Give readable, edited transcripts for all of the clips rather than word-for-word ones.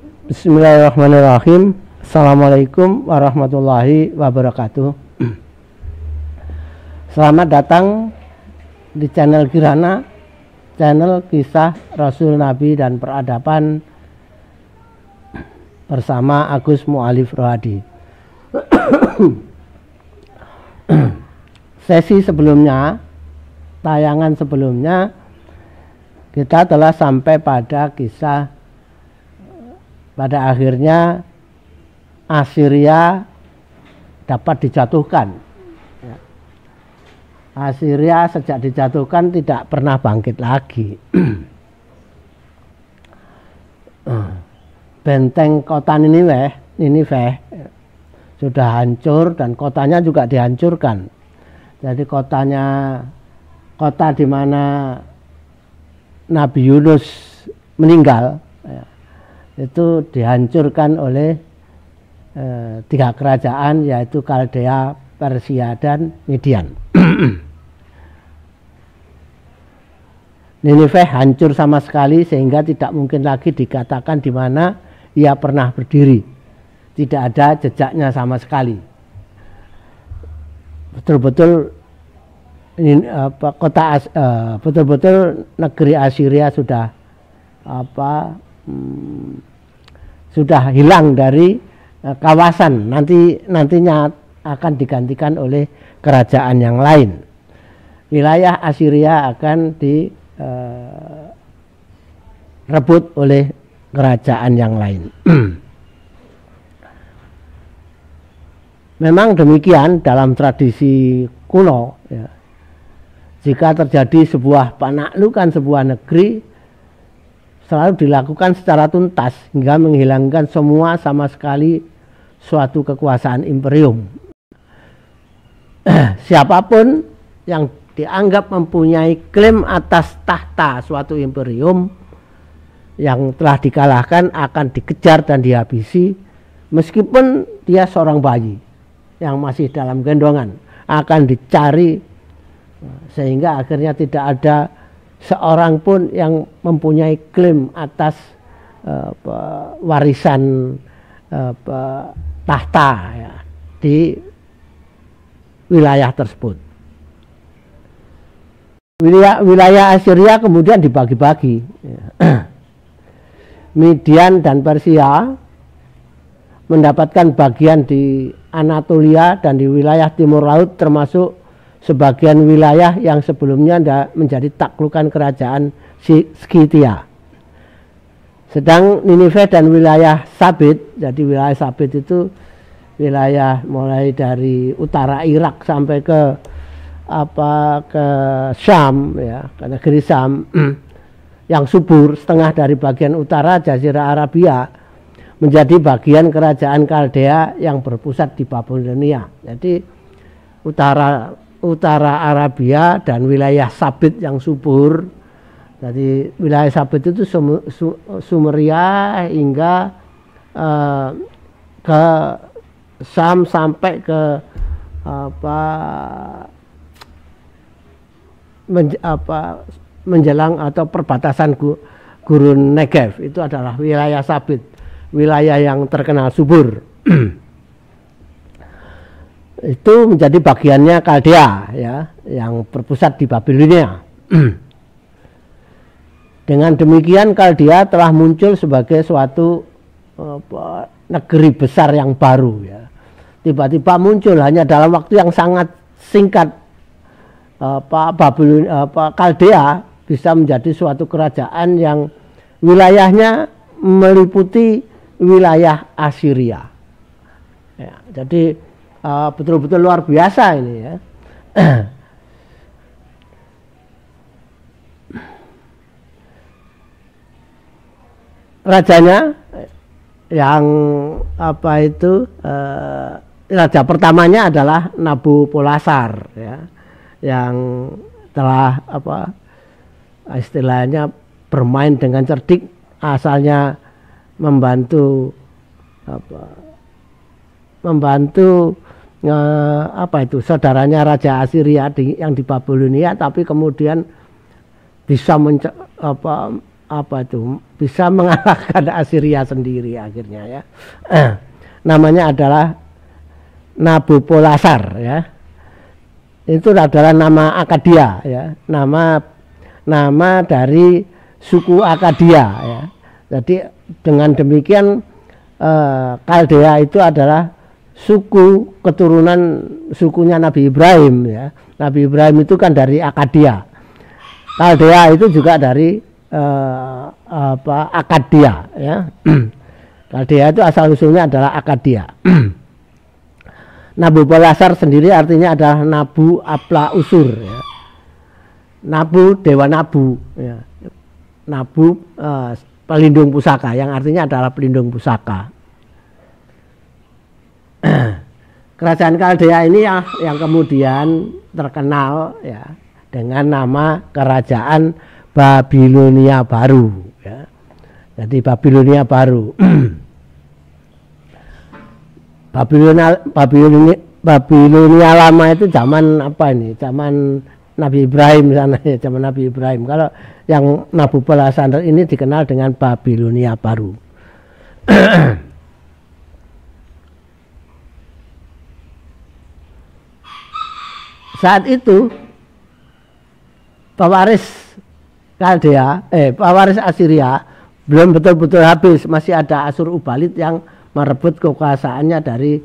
Bismillahirrahmanirrahim. Assalamualaikum warahmatullahi wabarakatuh. Selamat datang di channel Kirana, channel kisah Rasul, Nabi, dan peradaban bersama Agus Mu'alif Rohadi. Sesi sebelumnya, tayangan sebelumnya, kita telah sampai pada kisah pada akhirnya Assyria dapat dijatuhkan. Assyria sejak dijatuhkan tidak pernah bangkit lagi. Benteng kota Ninive sudah hancur dan kotanya juga dihancurkan. Jadi kota di mana Nabi Yunus meninggal itu dihancurkan oleh 3 kerajaan, yaitu Kaldea, Persia, dan Midian. Ninive hancur sama sekali sehingga tidak mungkin lagi dikatakan di mana ia pernah berdiri. Tidak ada jejaknya sama sekali. Betul-betul betul-betul negeri Assyria sudah sudah hilang dari kawasan, nantinya akan digantikan oleh kerajaan yang lain. Wilayah Assyria akan direbut oleh kerajaan yang lain. Memang demikian dalam tradisi kuno, ya. Jika terjadi sebuah penaklukan sebuah negeri, selalu dilakukan secara tuntas hingga menghilangkan semua sama sekali suatu kekuasaan imperium. Siapapun yang dianggap mempunyai klaim atas tahta suatu imperium yang telah dikalahkan akan dikejar dan dihabisi, meskipun dia seorang bayi yang masih dalam gendongan, akan dicari sehingga akhirnya tidak ada seorang pun yang mempunyai klaim atas warisan tahta, ya, di wilayah tersebut. Wilayah Assyria kemudian dibagi-bagi. Midian dan Persia mendapatkan bagian di Anatolia dan di wilayah timur laut, termasuk sebagian wilayah yang sebelumnya menjadi taklukan kerajaan Skythia. Sedang Ninive dan wilayah Sabit, jadi wilayah Sabit itu wilayah mulai dari utara Irak sampai ke Syam, ya, ke negeri Syam yang subur, setengah dari bagian utara Jazirah Arabia menjadi bagian kerajaan Kaldea yang berpusat di Babilonia. Jadi utara Arabia dan wilayah Sabit yang subur. Jadi wilayah Sabit itu Sumeria hingga ke Syam sampai ke menjelang atau perbatasan gurun Negev. Itu adalah wilayah Sabit, wilayah yang terkenal subur. Itu menjadi bagiannya Kaldea, ya, yang berpusat di Babilonia. Dengan demikian Kaldea telah muncul sebagai suatu negeri besar yang baru, ya. Tiba-tiba muncul hanya dalam waktu yang sangat singkat. Kaldea bisa menjadi suatu kerajaan yang wilayahnya meliputi wilayah Assyria, ya, jadi betul-betul luar biasa ini, ya. Rajanya yang raja pertamanya adalah Nabopolassar, ya, yang telah istilahnya bermain dengan cerdik, asalnya membantu saudaranya Raja Assyria yang di Babilonia, tapi kemudian bisa bisa mengalahkan Assyria sendiri akhirnya ya. Namanya adalah Nabopolassar ya. Itu adalah nama Akkadia ya, nama dari suku Akkadia ya. Jadi dengan demikian Kaldea itu adalah suku keturunan sukunya Nabi Ibrahim ya. Nabi Ibrahim itu kan dari Akkadia. Kaldea itu juga dari Akkadia ya. Kaldea itu asal usulnya adalah Akkadia. Nabopolassar sendiri artinya adalah Nabu Apla Usur ya. Nabu dewa Nabu ya. Nabu pelindung pusaka, yang artinya adalah pelindung pusaka. Kerajaan Kaldea ini ya yang kemudian terkenal ya dengan nama Kerajaan Babilonia Baru ya. Jadi Babilonia Baru. Babilonia lama itu zaman apa ini? Zaman Nabi Ibrahim sana ya, zaman Nabi Ibrahim. Kalau yang Nabopolassar ini dikenal dengan Babilonia Baru. Saat itu pewaris pewaris Assyria belum betul-betul habis, masih ada Asyur-Ubalid yang merebut kekuasaannya dari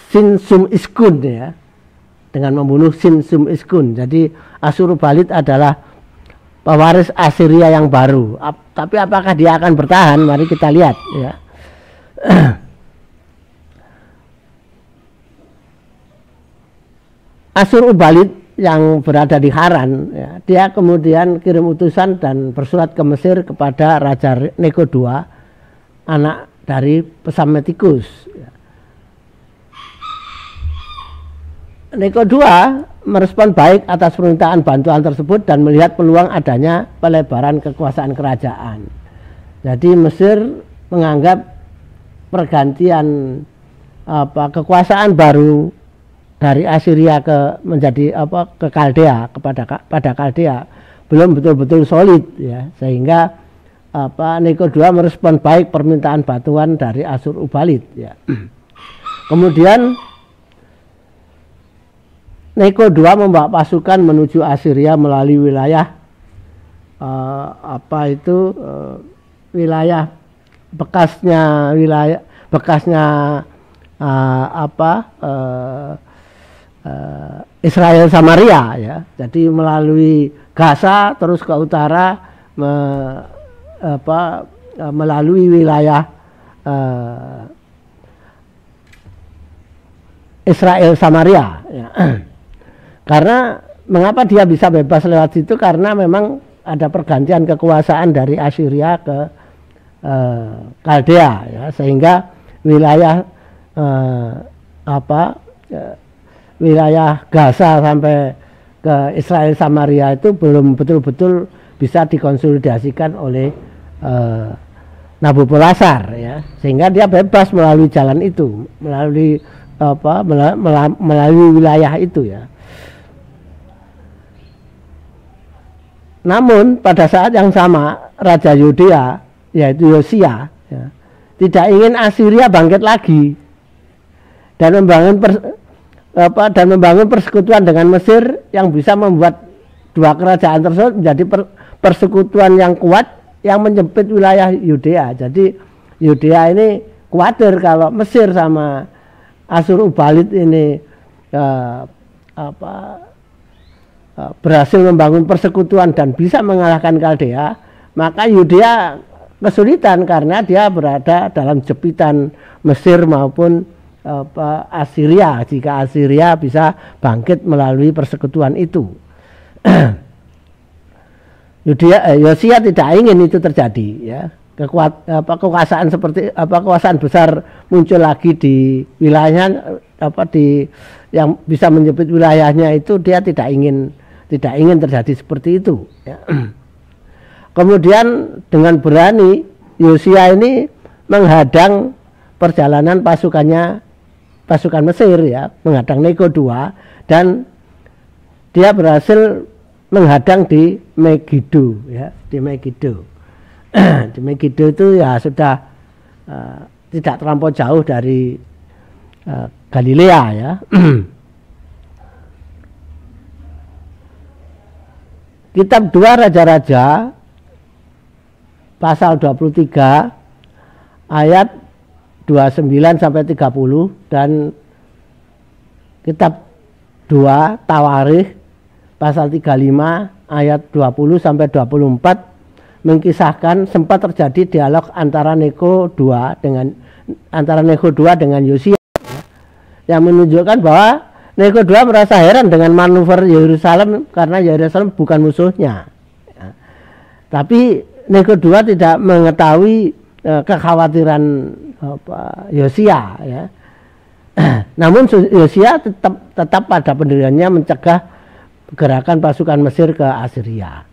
Sin-Sum-Iskun ya, dengan membunuh Sin-Sum-Iskun. Jadi Asyur-Ubalid adalah pewaris Assyria yang baru. Tapi apakah dia akan bertahan? Mari kita lihat ya. Asyur-Ubalid yang berada di Haran ya, dia kemudian kirim utusan dan bersurat ke Mesir kepada Raja Neko II, anak dari Psammetikus ya. Neko II merespon baik atas permintaan bantuan tersebut dan melihat peluang adanya pelebaran kekuasaan kerajaan. Jadi Mesir menganggap pergantian kekuasaan baru dari Assyria menjadi ke Kaldea, pada Kaldea belum betul-betul solid ya, sehingga Neko II merespon baik permintaan bantuan dari Asyur-Ubalid ya. Kemudian Neko II membawa pasukan menuju Assyria melalui wilayah wilayah bekasnya Israel Samaria ya. Jadi melalui Gaza terus ke utara melalui wilayah Israel Samaria ya. Karena mengapa dia bisa bebas lewat situ? Karena memang ada pergantian kekuasaan dari Assyria ke Kaldea ya, sehingga wilayah wilayah Gaza sampai ke Israel Samaria itu belum betul-betul bisa dikonsolidasikan oleh Nabopolassar ya, sehingga dia bebas melalui jalan itu, melalui wilayah itu ya. Namun pada saat yang sama Raja Yudea yaitu Yosia ya, tidak ingin Assyria bangkit lagi dan membangun persekutuan dengan Mesir yang bisa membuat dua kerajaan tersebut menjadi persekutuan yang kuat yang menyempit wilayah Yudea. Jadi Yudea ini khawatir kalau Mesir sama Asyur-Ubalid ini berhasil membangun persekutuan dan bisa mengalahkan Kaldea, maka Yudea kesulitan karena dia berada dalam jepitan Mesir maupun Assyria, jika Assyria bisa bangkit melalui persekutuan itu. Yosia tidak ingin itu terjadi ya. Kekuasaan seperti kekuasaan besar muncul lagi di wilayahnya yang bisa menyebut wilayahnya itu, dia tidak ingin terjadi seperti itu ya. Kemudian dengan berani Yosia ini menghadang perjalanan pasukan Mesir ya, menghadang Neko II dan dia berhasil menghadang di Megiddo, ya, di Megiddo. Di Megiddo itu ya sudah tidak terlampau jauh dari Galilea, ya. Kitab 2 Raja-Raja pasal 23 ayat 29 sampai 30 dan kitab 2 Tawarikh pasal 35 ayat 20 sampai 24 mengkisahkan sempat terjadi dialog antara Neko 2 dengan Yosia, yang menunjukkan bahwa Neko 2 merasa heran dengan manuver Yerusalem karena Yerusalem bukan musuhnya. Ya. Tapi Neko 2 tidak mengetahui kekhawatiran Yosia, ya. Namun Yosia tetap pada pendiriannya mencegah gerakan pasukan Mesir ke Assyria.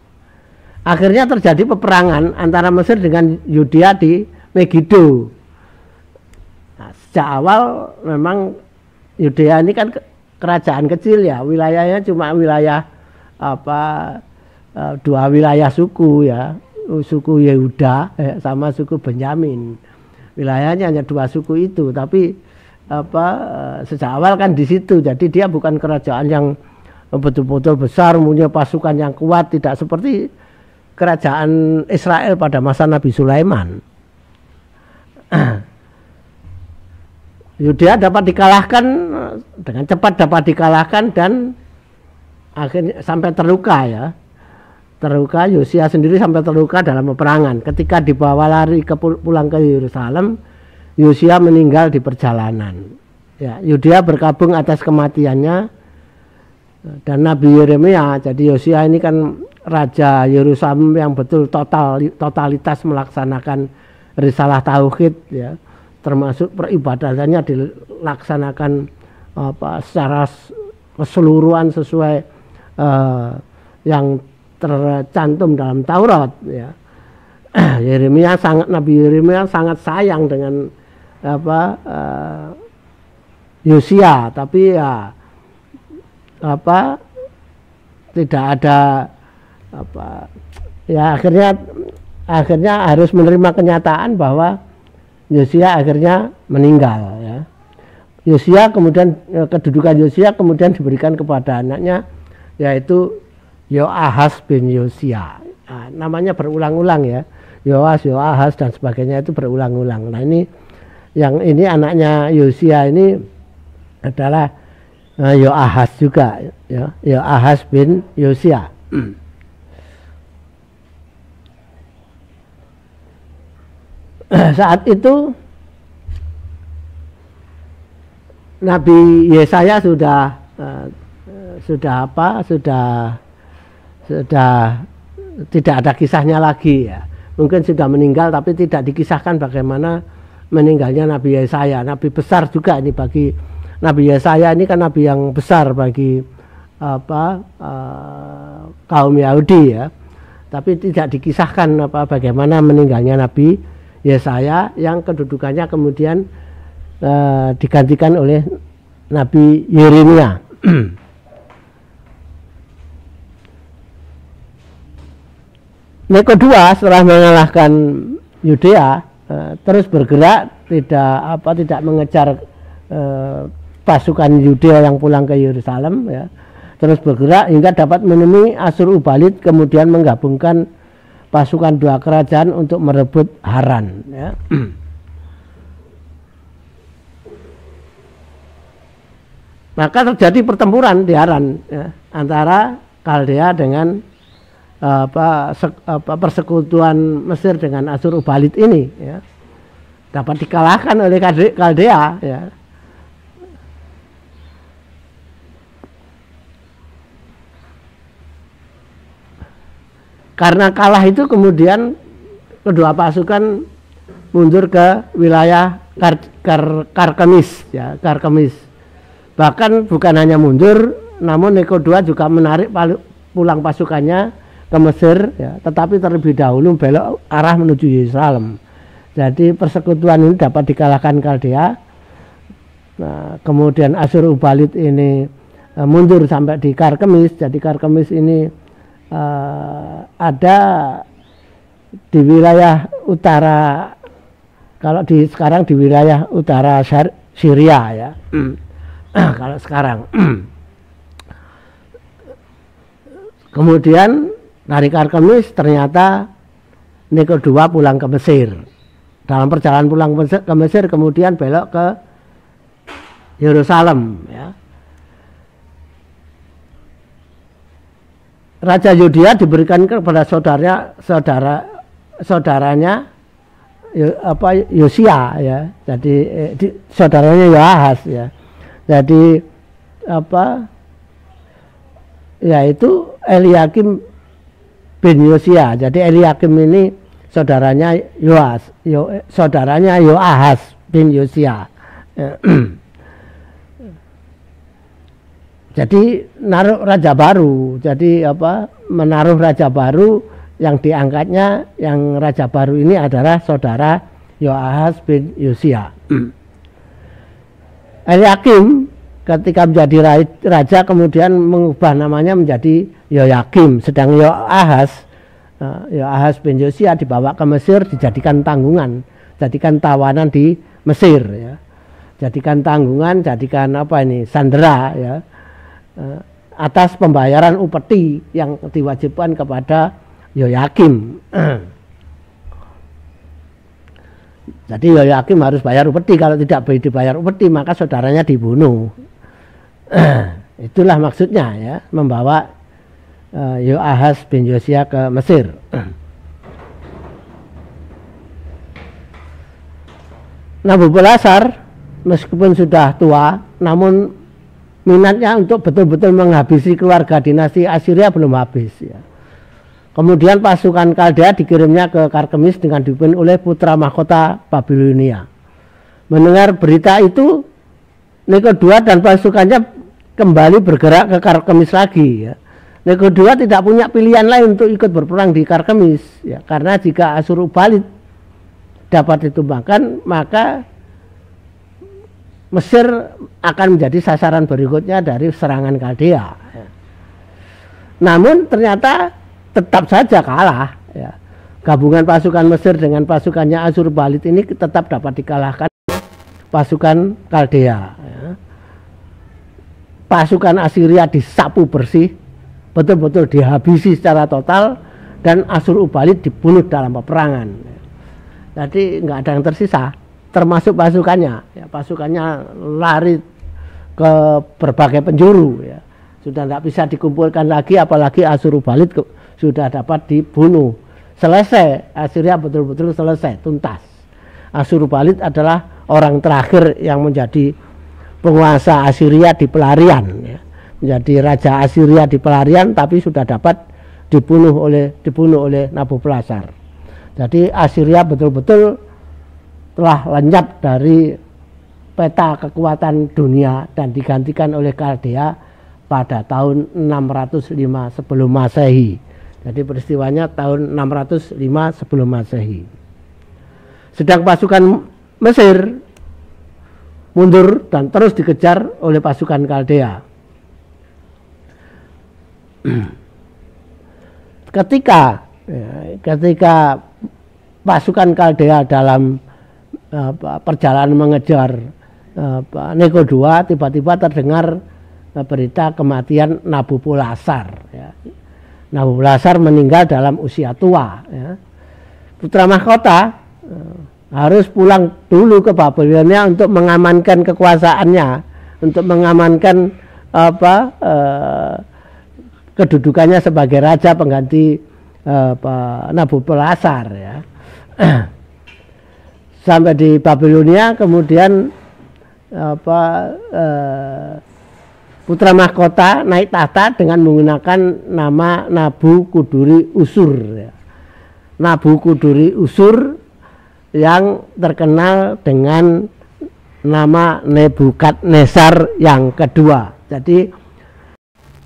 Akhirnya terjadi peperangan antara Mesir dengan Yudea di Megiddo. Nah, sejak awal memang Yudea ini kan kerajaan kecil, ya, wilayahnya cuma wilayah dua wilayah suku, ya, suku Yehuda sama suku Benyamin. Wilayahnya hanya dua suku itu, tapi sejak awal kan di situ. Jadi dia bukan kerajaan yang betul-betul besar, punya pasukan yang kuat, tidak seperti kerajaan Israel pada masa Nabi Sulaiman. Yudea dapat dikalahkan dengan cepat, dan akhirnya sampai terluka, ya. Terluka, Yosia sendiri sampai terluka dalam peperangan. Ketika dibawa lari pulang ke Yerusalem, Yosia meninggal di perjalanan. Ya, Yudea berkabung atas kematiannya dan Nabi Yeremia. Jadi Yosia ini kan raja Yerusalem yang betul totalitas melaksanakan risalah tauhid, ya. Termasuk peribadatannya dilaksanakan secara keseluruhan sesuai yang tercantum dalam Taurat, ya. Nabi Yeremia sangat sayang dengan Yosia, tapi ya tidak ada ya, akhirnya harus menerima kenyataan bahwa Yosia akhirnya meninggal, ya. Yosia kemudian kedudukan Yosia kemudian diberikan kepada anaknya, yaitu Yoahaz bin Yosia. Nah, namanya berulang-ulang, ya. Yoahaz dan sebagainya itu berulang-ulang. Nah, ini anaknya Yosia ini adalah Yoahaz juga, ya. Yoahaz bin Yosia. Saat itu Nabi Yesaya sudah tidak ada kisahnya lagi, ya. Mungkin sudah meninggal, tapi tidak dikisahkan bagaimana meninggalnya Nabi Yesaya. Nabi besar juga ini bagi Nabi Yesaya, ini kan nabi yang besar bagi kaum Yahudi, ya. Tapi tidak dikisahkan bagaimana meninggalnya Nabi Yesaya, yang kedudukannya kemudian digantikan oleh Nabi Yeremia. Neko 2 setelah mengalahkan Yudea terus bergerak, tidak mengejar pasukan Yudea yang pulang ke Yerusalem, ya. Terus bergerak hingga dapat menemui Asyur-Ubalid, kemudian menggabungkan pasukan dua kerajaan untuk merebut Haran, ya. Maka terjadi pertempuran di Haran, ya, antara Kaldea dengan persekutuan Mesir dengan Asyur-Ubalid ini, ya. Dapat dikalahkan oleh Kaldea, ya. Karena kalah itu kemudian kedua pasukan mundur ke wilayah Karkemis, ya, Karkemis. Bahkan bukan hanya mundur, namun Neko 2 juga menarik pulang pasukannya ke Mesir, ya, tetapi terlebih dahulu belok arah menuju Yerusalem. Jadi persekutuan ini dapat dikalahkan Kaldea. Nah, kemudian Asyur-Ubalid ini mundur sampai di Karkemis. Jadi Karkemis ini ada di wilayah utara, kalau sekarang di wilayah utara Syria ya. Kalau sekarang kemudian dari Karkemis ternyata Niko II pulang ke Mesir. Dalam perjalanan pulang ke Mesir kemudian belok ke Yerusalem ya. Raja Yudia diberikan kepada saudaranya Yosia ya. Jadi saudaranya Yoahas ya. Jadi yaitu Eliakim bin Yosia. Jadi Eliakim ini saudaranya Yoahas bin Yosia. Jadi naruh raja baru. Jadi menaruh raja baru, yang diangkatnya, yang raja baru ini adalah saudara Yoahas bin Yosia. Eliakim ketika menjadi raja kemudian mengubah namanya menjadi Yoyakim. Sedang Yoahas bin Yosia dibawa ke Mesir, dijadikan tanggungan, jadikan tawanan di Mesir ya. Jadikan tanggungan, jadikan sandera ya. Atas pembayaran upeti yang diwajibkan kepada Yoyakim. Jadi Yoyakim harus bayar upeti, kalau tidak dibayar upeti maka saudaranya dibunuh. Itulah maksudnya ya, membawa Yoahas bin Yosia ke Mesir. Nabopolassar meskipun sudah tua, namun minatnya untuk betul-betul menghabisi keluarga dinasti Assyria belum habis ya. Kemudian pasukan Kaldea dikirimnya ke Karkemis dengan dipimpin oleh putra mahkota Babilonia. Mendengar berita itu, Niko II dan pasukannya kembali bergerak ke Karkemis lagi ya. Niko II tidak punya pilihan lain untuk ikut berperang di Karkemis ya, karena jika Asyurbanipal dapat ditumbangkan maka Mesir akan menjadi sasaran berikutnya dari serangan Kaldea. Namun ternyata tetap saja kalah. Ya. Gabungan pasukan Mesir dengan pasukannya Asyurbanipal ini tetap dapat dikalahkan pasukan Kaldea. Ya. Pasukan Assyria disapu bersih, betul-betul dihabisi secara total, dan Asyurbanipal dibunuh dalam peperangan. Jadi nggak ada yang tersisa, termasuk pasukannya. Ya, pasukannya lari ke berbagai penjuru. Ya. Sudah tidak bisa dikumpulkan lagi, apalagi Asyurbanipal sudah dapat dibunuh. Selesai, Assyria betul-betul selesai, tuntas. Asyurbanipal adalah orang terakhir yang menjadi penguasa Assyria di pelarian. Ya. Menjadi raja Assyria di pelarian, tapi sudah dapat dibunuh oleh Nabopolassar. Jadi Assyria betul-betul telah lenyap dari peta kekuatan dunia dan digantikan oleh Kaldea pada tahun 605 sebelum Masehi. Jadi peristiwanya tahun 605 sebelum Masehi. Sedang pasukan Mesir mundur dan terus dikejar oleh pasukan Kaldea. Ketika pasukan Kaldea dalam perjalanan mengejar Niko II, tiba-tiba terdengar berita kematian Nabopolassar. Ya. Nabopolassar meninggal dalam usia tua. Ya. Putra mahkota harus pulang dulu ke Babilonia untuk mengamankan kekuasaannya, untuk mengamankan kedudukannya sebagai raja pengganti Nabopolassar. Ya. Sampai di Babilonia, kemudian putra mahkota naik tahta dengan menggunakan nama Nabukuduri-Usur. Ya. Nabukuduri-Usur yang terkenal dengan nama Nebukadnezar yang kedua. Jadi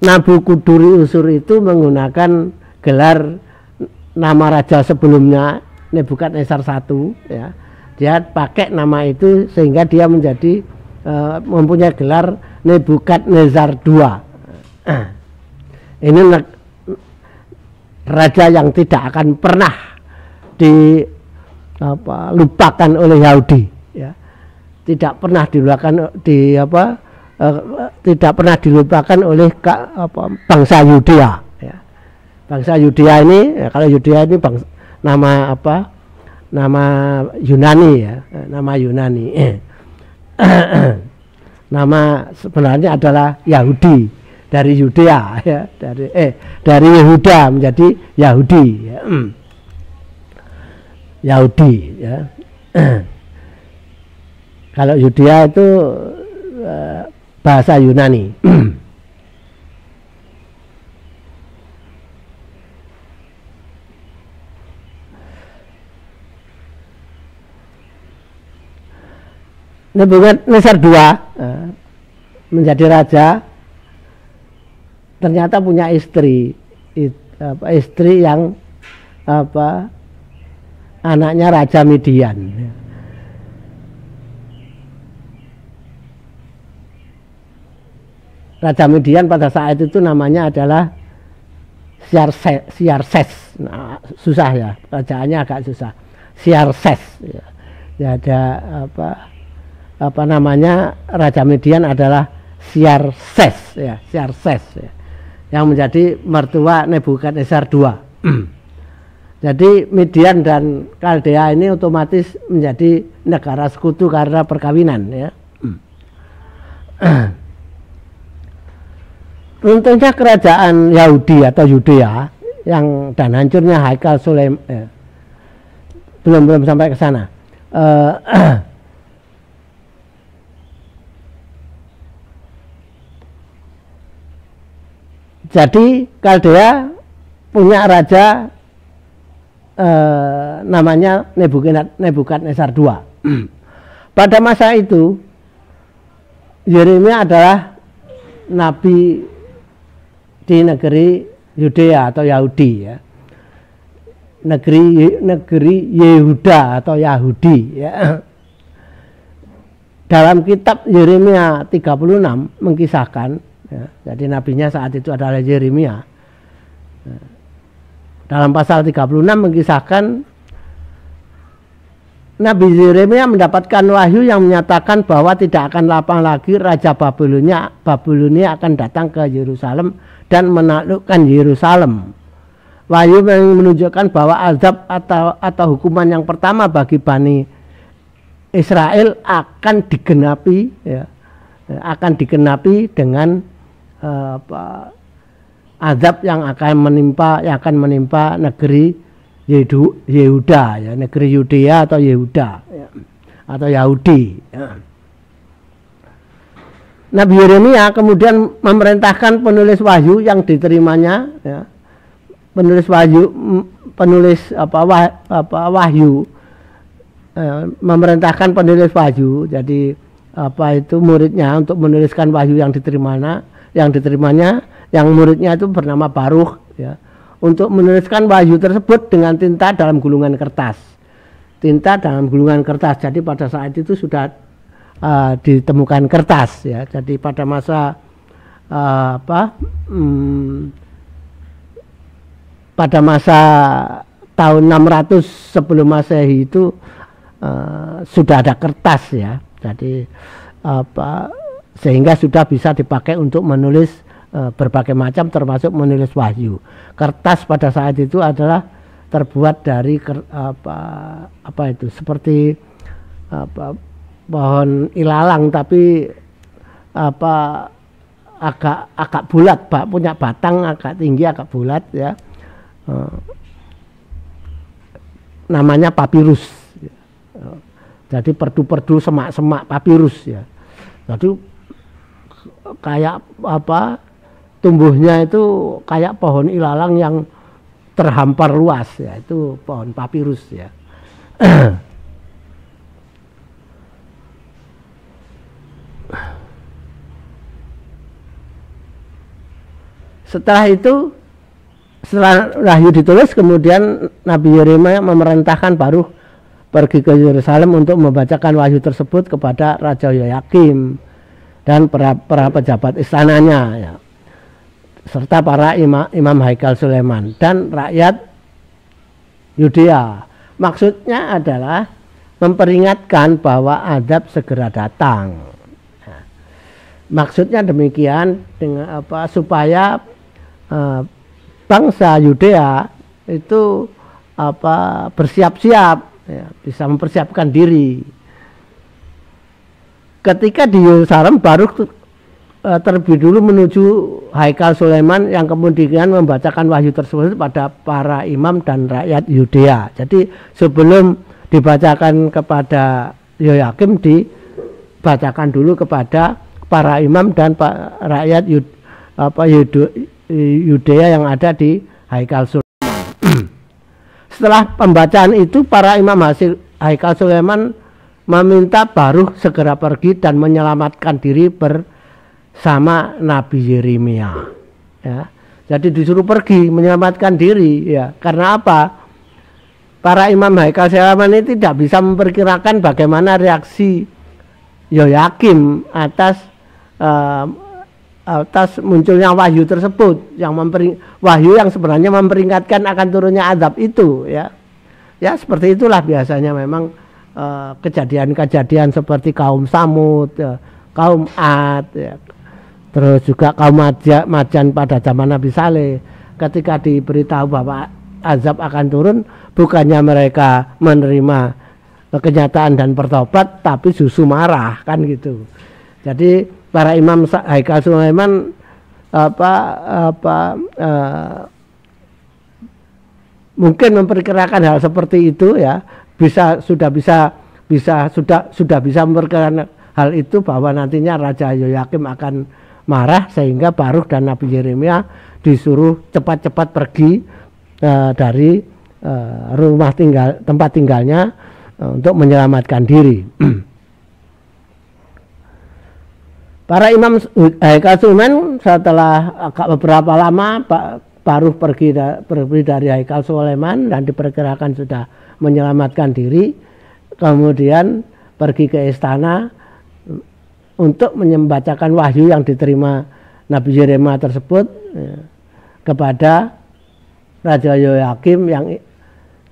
Nabukuduri-Usur itu menggunakan gelar nama raja sebelumnya, Nebukadnezar I. Ya. Dia pakai nama itu sehingga dia menjadi mempunyai gelar Nebukadnezar II. Ini raja yang tidak akan pernah dilupakan oleh Yahudi, ya. Tidak pernah tidak pernah dilupakan oleh bangsa Yudea, ya. Bangsa Yudea ini, ya, kalau Yudea ini nama Yunani, ya, nama Yunani. Nama sebenarnya adalah Yahudi, dari Yudea, ya, dari Yehuda menjadi Yahudi, ya. Yahudi, ya. Kalau Yudea itu bahasa Yunani. Nebukadnezar II menjadi raja, ternyata punya istri yang anaknya Raja Midian. Raja Midian pada saat itu namanya adalah Siarses. Nah, susah ya, kerajaannya agak susah. Siarses, ya. Ya, ada namanya Raja Midian adalah Siarses, ya, Siarses, ya, yang menjadi mertua Nebukadnezar II. Jadi Midian dan Kaldea ini otomatis menjadi negara sekutu karena perkawinan, ya. Runtuhnya kerajaan Yahudi atau Yudea dan hancurnya Haikal Sulaiman, ya. belum sampai ke sana. Jadi Kaldea punya raja namanya Nebukadnezar II. Pada masa itu Yeremia adalah nabi di negeri Yudea atau Yahudi, ya. Negeri Yehuda atau Yahudi, ya. Dalam kitab Yeremia 36 mengkisahkan, ya, jadi nabinya saat itu adalah Yeremia. Dalam pasal 36 mengkisahkan Nabi Yeremia mendapatkan wahyu yang menyatakan bahwa tidak akan lapang lagi Raja Babilonia akan datang ke Yerusalem dan menaklukkan Yerusalem. Wahyu menunjukkan bahwa azab atau hukuman yang pertama bagi Bani Israel akan digenapi, ya, akan digenapi dengan azab yang akan menimpa negeri Yehuda, ya, negeri Yudea atau Yehuda, ya, atau Yahudi, ya. Nabi Yeremia kemudian memerintahkan penulis wahyu yang diterimanya, ya, wahyu, memerintahkan penulis wahyu, jadi muridnya untuk menuliskan wahyu yang diterimanya, yang muridnya itu bernama Baruch, ya, untuk menuliskan wahyu tersebut dengan tinta dalam gulungan kertas. Jadi pada saat itu sudah ditemukan kertas, ya. Jadi pada masa tahun 600 sebelum Masehi itu sudah ada kertas, ya. Jadi sehingga sudah bisa dipakai untuk menulis berbagai macam, termasuk menulis wahyu. Kertas pada saat itu adalah terbuat dari seperti pohon ilalang, tapi agak bulat, punya batang agak tinggi, agak bulat, ya. Namanya papirus. Jadi perdu-perdu, semak-semak papirus, ya. Jadi kayak tumbuhnya itu kayak pohon ilalang yang terhampar luas, ya, itu pohon papirus, ya. Setelah wahyu ditulis, kemudian Nabi Yeremia memerintahkan Baruch pergi ke Yerusalem untuk membacakan wahyu tersebut kepada Raja Yoyakim dan para pejabat istananya, ya, serta para imam Haikal Sulaiman dan rakyat Yudea. Maksudnya adalah memperingatkan bahwa azab segera datang. Nah, maksudnya demikian dengan supaya bangsa Yudea itu bersiap-siap, ya, bisa mempersiapkan diri. Ketika di Yerusalem baru terlebih dulu menuju Haikal Sulaiman yang kemudian membacakan wahyu tersebut pada para imam dan rakyat Yudea. Jadi sebelum dibacakan kepada Yoyakim, dibacakan dulu kepada para imam dan rakyat Yudea yang ada di Haikal Sulaiman. Setelah pembacaan itu, para imam Haikal Sulaiman meminta Baruch segera pergi dan menyelamatkan diri bersama Nabi Yeremia. Ya. Jadi disuruh pergi menyelamatkan diri, ya. Karena apa? Para imam Haikal Sulaiman ini tidak bisa memperkirakan bagaimana reaksi Yoyakim atas munculnya wahyu tersebut, wahyu yang sebenarnya memperingatkan akan turunnya azab itu, ya. Ya seperti itulah biasanya memang kejadian-kejadian seperti kaum Samud, ya, kaum Ad, ya, terus juga kaum Madyan pada zaman Nabi Saleh. Ketika diberitahu bahwa azab akan turun, bukannya mereka menerima kenyataan dan bertobat, tapi justru marah, kan gitu. Jadi para imam Haikal Sulaiman mungkin memperkirakan hal seperti itu, ya, sudah bisa memperkirakan hal itu bahwa nantinya Raja Yoyakim akan marah, sehingga Baruch dan Nabi Yeremia disuruh cepat-cepat pergi dari tempat tinggalnya untuk menyelamatkan diri. Para imam Haikal Sulaiman setelah beberapa lama Baruch pergi dari Haikal Sulaiman dan diperkirakan sudah menyelamatkan diri, kemudian pergi ke istana untuk membacakan wahyu yang diterima Nabi Yeremia tersebut, ya, kepada Raja Yoyakim, yang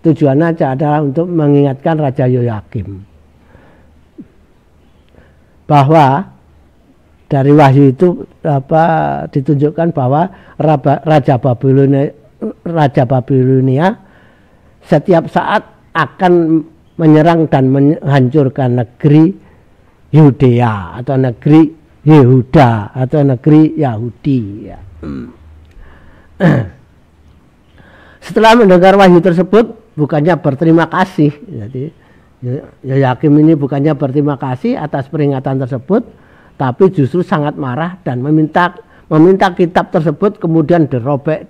tujuannya adalah untuk mengingatkan Raja Yoyakim bahwa dari wahyu itu ditunjukkan bahwa Raja Babilonia setiap saat akan menyerang dan menghancurkan negeri Yudea atau negeri Yehuda atau negeri Yahudi, ya. Setelah mendengar wahyu tersebut, bukannya berterima kasih, jadi Yoyakim ini bukannya berterima kasih atas peringatan tersebut, tapi justru sangat marah dan meminta kitab tersebut kemudian dirobek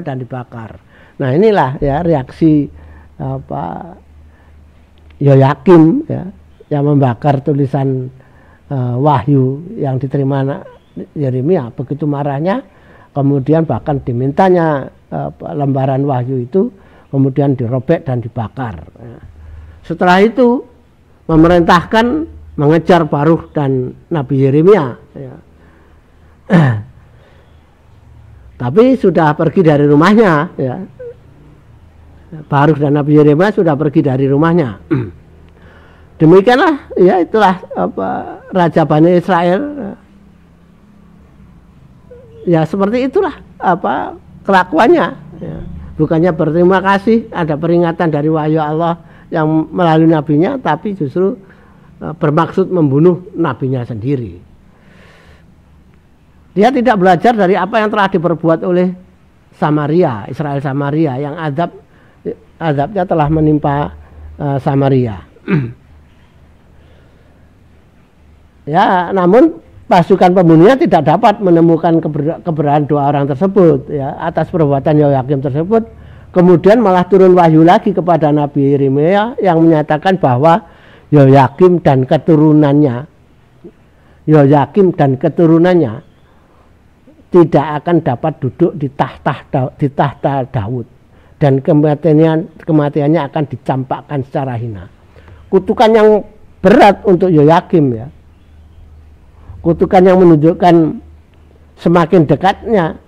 dan dibakar. Nah inilah, ya, reaksi Yoyakim, ya, yang membakar tulisan wahyu yang diterima Yeremia. Begitu marahnya, kemudian bahkan dimintanya lembaran wahyu itu kemudian dirobek dan dibakar. Setelah itu memerintahkan mengejar Baruch dan Nabi Yeremia, ya. Tapi sudah pergi dari rumahnya, ya. Baruch dan Nabi Yeremia sudah pergi dari rumahnya. Demikianlah, ya, itulah Raja Bani Israel, ya, seperti itulah kelakuannya, ya. Bukannya berterima kasih ada peringatan dari wahyu Allah yang melalui nabinya, tapi justru bermaksud membunuh nabinya sendiri. Dia tidak belajar dari apa yang telah diperbuat oleh Israel Samaria, yang azabnya telah menimpa Samaria. Ya, namun pasukan pembunuhnya tidak dapat menemukan keberadaan dua orang tersebut, ya, atas perbuatan Yoyakim tersebut. Kemudian malah turun wahyu lagi kepada Nabi Yeremia yang menyatakan bahwa Yoyakim dan keturunannya tidak akan dapat duduk di tahta Daud, dan kematiannya akan dicampakkan secara hina. Kutukan yang berat untuk Yoyakim, ya. kutukan yang menunjukkan semakin dekatnya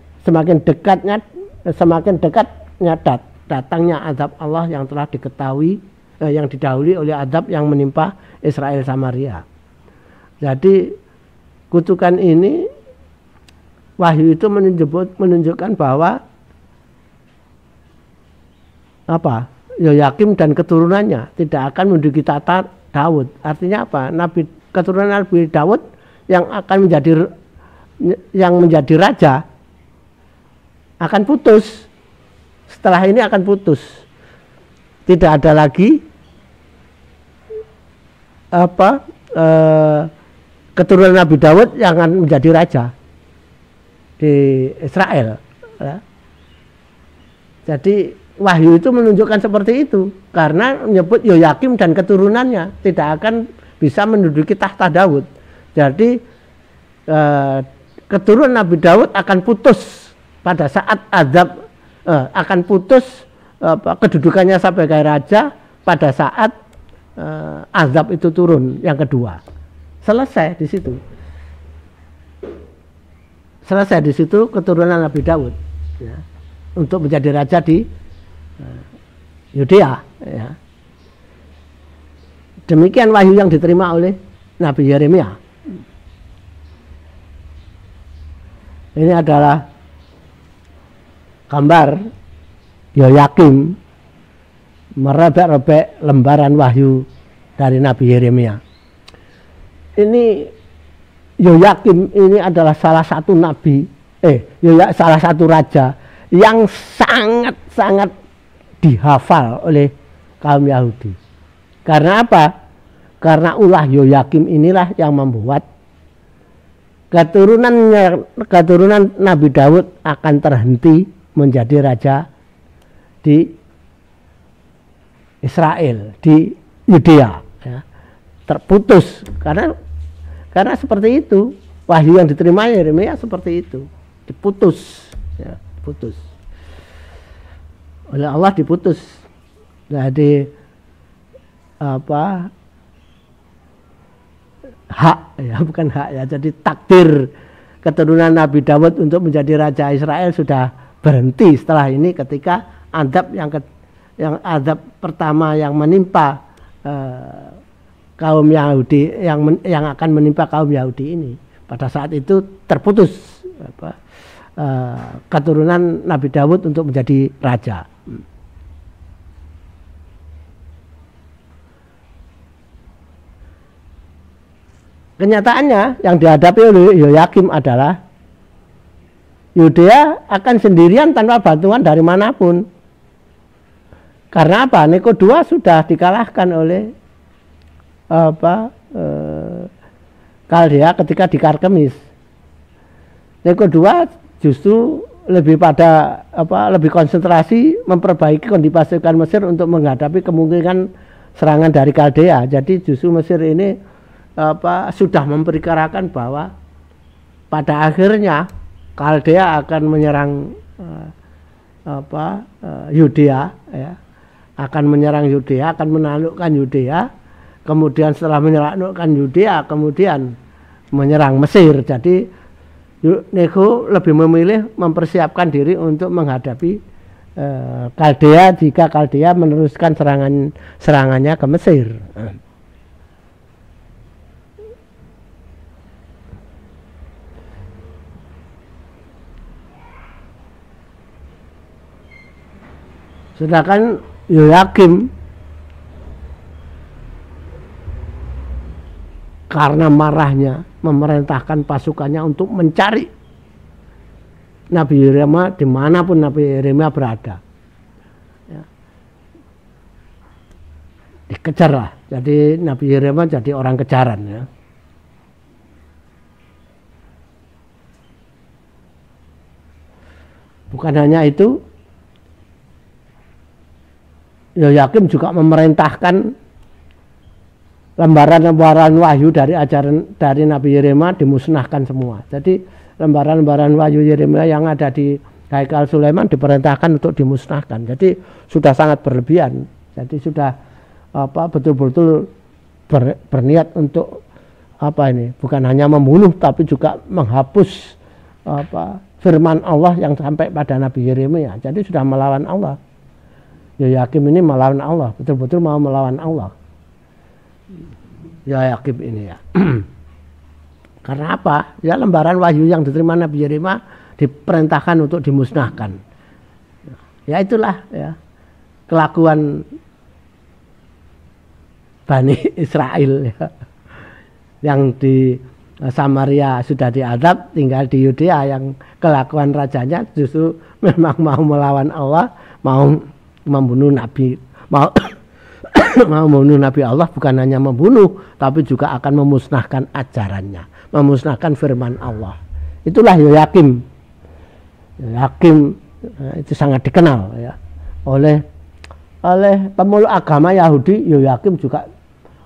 datangnya azab Allah yang telah diketahui, yang didahului oleh azab yang menimpa Israel Samaria. Jadi kutukan ini, wahyu itu menunjukkan bahwa Yoyakim dan keturunannya tidak akan menduduki tahta Daud. Artinya apa? Keturunan Nabi Daud yang menjadi raja akan putus. Setelah ini akan putus. Tidak ada lagi keturunan Nabi Daud yang akan menjadi raja di Israel. Ya. Jadi wahyu itu menunjukkan seperti itu, karena menyebut Yoyakim dan keturunannya tidak akan bisa menduduki tahta Daud. Jadi keturunan Nabi Daud akan putus pada saat azab, akan putus kedudukannya sebagai raja pada saat azab itu turun yang kedua. Selesai di situ. Selesai di situ keturunan Nabi Daud, ya, untuk menjadi raja di Yudea. Ya. Demikian wahyu yang diterima oleh Nabi Yeremia. Ini adalah gambar Yoyakim merebek-rebek lembaran wahyu dari Nabi Yeremia. Ini Yoyakim ini adalah salah satu salah satu raja yang sangat dihafal oleh kaum Yahudi. Karena apa? Karena ulah Yoyakim inilah yang membuat keturunan Nabi Daud akan terhenti menjadi raja di Israel, di Yudea, ya. Terputus karena seperti itu wahyu yang diterima Yeremia seperti itu, diputus, ya, diputus oleh Allah, diputus. Jadi hak, ya, bukan hak, ya, jadi takdir keturunan Nabi Daud untuk menjadi raja Israel sudah berhenti setelah ini, ketika azab yang azab pertama yang menimpa kaum Yahudi, yang akan menimpa kaum Yahudi ini, pada saat itu terputus keturunan Nabi Daud untuk menjadi raja. Kenyataannya yang dihadapi oleh Yoyakim adalah Yudea akan sendirian tanpa bantuan dari manapun. Karena apa? Neko II sudah dikalahkan oleh Kaldea ketika di Karkemis. Neko II justru lebih konsentrasi memperbaiki kondisi pasukan Mesir untuk menghadapi kemungkinan serangan dari Kaldea. Jadi justru Mesir ini sudah memperkirakan bahwa pada akhirnya Kaldea akan menyerang Yudea, ya, akan menyerang Yudea, akan menaklukkan Yudea, kemudian setelah menaklukkan Yudea kemudian menyerang Mesir. Jadi Neko lebih memilih mempersiapkan diri untuk menghadapi Kaldea jika Kaldea meneruskan serangannya ke Mesir. Sedangkan Yoyakim karena marahnya memerintahkan pasukannya untuk mencari Nabi Yeremia dimanapun Nabi Yeremia berada, ya. Dikejar lah. Jadi Nabi Yeremia jadi orang kejaran, ya. Bukan hanya itu, Yoyakim juga memerintahkan lembaran-lembaran wahyu dari ajaran dari Nabi Yeremia dimusnahkan semua. Jadi lembaran-lembaran wahyu Yeremia yang ada di Haikal Sulaiman diperintahkan untuk dimusnahkan. Jadi sudah sangat berlebihan. Jadi sudah betul-betul berniat untuk bukan hanya membunuh tapi juga menghapus firman Allah yang sampai pada Nabi Yeremia. Jadi sudah melawan Allah. Yoyakim ini melawan Allah, betul-betul mau melawan Allah. Yoyakim ini ya. Karena apa? Ya lembaran wahyu yang diterima Nabi Yeremia diperintahkan untuk dimusnahkan. Ya itulah ya kelakuan Bani Israel ya. Yang di Samaria sudah diadab, tinggal di Yudea yang kelakuan rajanya justru memang mau melawan Allah, mau membunuh Nabi, mau membunuh Nabi Allah, bukan hanya membunuh tapi juga akan memusnahkan ajarannya, memusnahkan firman Allah. Itulah Yoyakim. Yoyakim itu sangat dikenal ya oleh pemeluk agama Yahudi. Yoyakim juga